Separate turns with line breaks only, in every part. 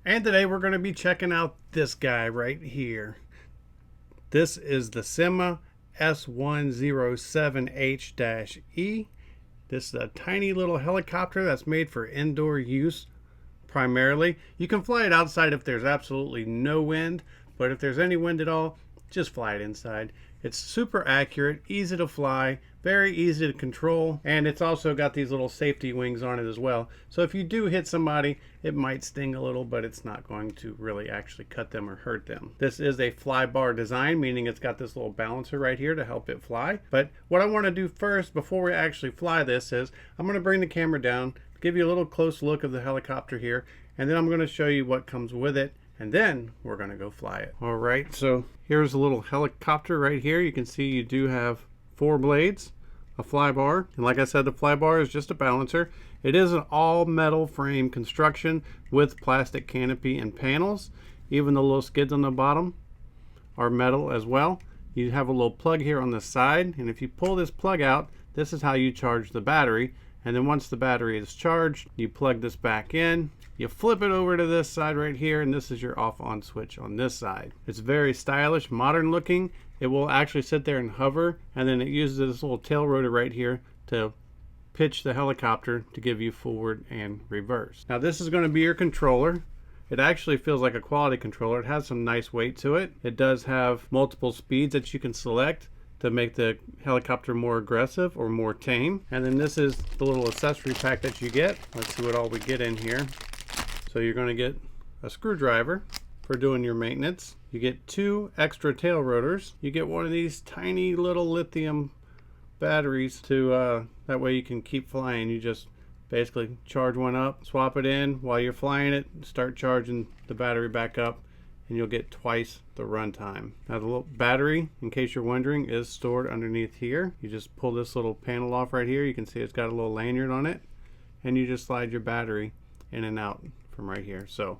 And today we're going to be checking out this guy right here. This is the SYMA S107H-E. This is a tiny little helicopter that's made for indoor use primarily. You can fly it outside if there's absolutely no wind, but if there's any wind at all, just fly it inside. It's super accurate, easy to fly, very easy to control, and it's also got these little safety wings on it as well. So if you do hit somebody, it might sting a little, but it's not going to really actually cut them or hurt them. This is a fly bar design, meaning it's got this little balancer right here to help it fly. But what I want to do first, before we actually fly this, is I'm going to bring the camera down, give you a little close look of the helicopter here, and then I'm going to show you what comes with it, and then we're going to go fly it. All right, so here's a little helicopter right here. You can see you do have 4 blades, a fly bar, and like I said, the fly bar is just a balancer. It is an all metal frame construction with plastic canopy and panels. Even the little skids on the bottom are metal as well. You have a little plug here on the side, and if you pull this plug out, this is how you charge the battery. And then once the battery is charged, you plug this back in, you flip it over to this side right here, and this is your off on switch on this side. It's very stylish, modern looking. It will actually sit there and hover, and then it uses this little tail rotor right here to pitch the helicopter to give you forward and reverse. Now this is going to be your controller. It actually feels like a quality controller. It has some nice weight to it. It does have multiple speeds that you can select to make the helicopter more aggressive or more tame. And then this is the little accessory pack that you get. Let's see what all we get in here. So you're going to get a screwdriver for doing your maintenance. You get 2 extra tail rotors. You get one of these tiny little lithium batteries to that way you can keep flying. You just basically charge one up, swap it in while you're flying it, start charging the battery back up, and you'll get twice the runtime. Now the little battery, in case you're wondering, is stored underneath here. You just pull this little panel off right here. You can see it's got a little lanyard on it, and you just slide your battery in and out from right here. So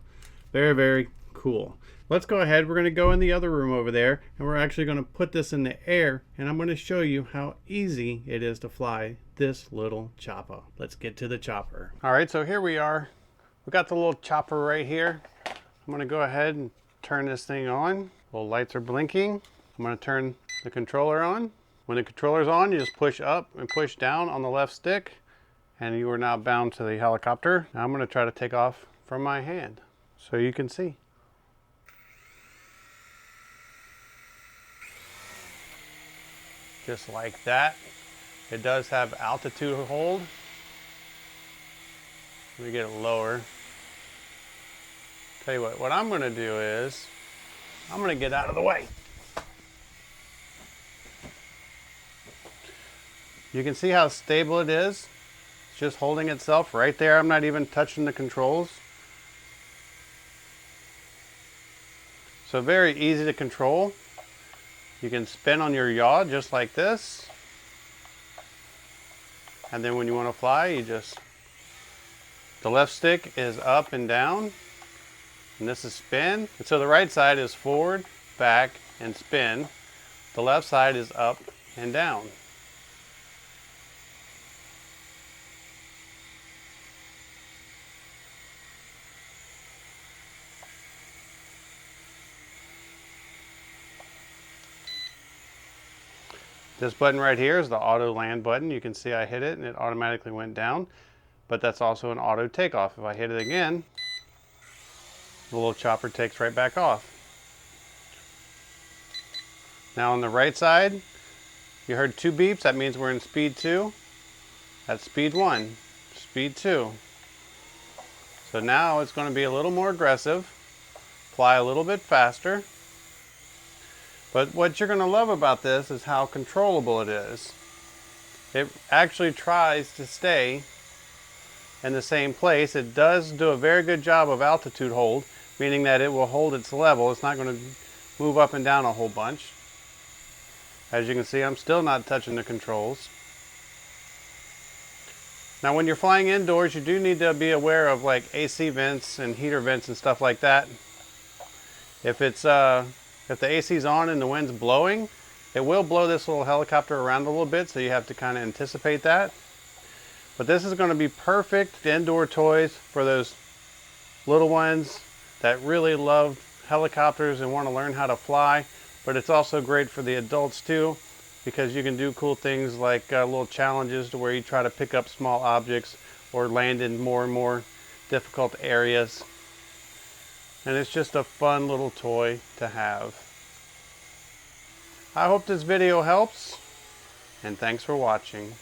very, very cool. Let's go ahead. We're going to go in the other room over there, and we're actually going to put this in the air, and I'm going to show you how easy it is to fly this little chopper. Let's get to the chopper. All right, so here we are. We got the little chopper right here. I'm going to go ahead and turn this thing on. Little lights are blinking. I'm going to turn the controller on. When the controller's on, you just push up and push down on the left stick, and you are now bound to the helicopter. Now I'm going to try to take off from my hand so you can see. Just like that. It does have altitude hold. Let me get it lower. Tell you what I'm going to do is I'm going to get out of the way. You can see how stable it is. It's just holding itself right there. I'm not even touching the controls. So very easy to control. You can spin on your yaw just like this. And then when you want to fly, you just, the left stick is up and down. And this is spin. And so the right side is forward, back, and spin. The left side is up and down. This button right here is the auto land button. You can see I hit it and it automatically went down, but that's also an auto takeoff. If I hit it again, the little chopper takes right back off. Now on the right side, you heard 2 beeps. That means we're in speed 2. That's speed 1, speed 2. So now it's going to be a little more aggressive, fly a little bit faster. But what you're going to love about this is how controllable it is. It actually tries to stay in the same place. It does do a very good job of altitude hold, meaning that it will hold its level. It's not going to move up and down a whole bunch. As you can see, I'm still not touching the controls. Now when you're flying indoors, you do need to be aware of like AC vents and heater vents and stuff like that. If the AC's on and the wind's blowing, it will blow this little helicopter around a little bit, so you have to kind of anticipate that. But this is going to be perfect indoor toys for those little ones that really love helicopters and want to learn how to fly, but it's also great for the adults too, because you can do cool things like little challenges to where you try to pick up small objects or land in more and more difficult areas. And it's just a fun little toy to have. I hope this video helps, and thanks for watching.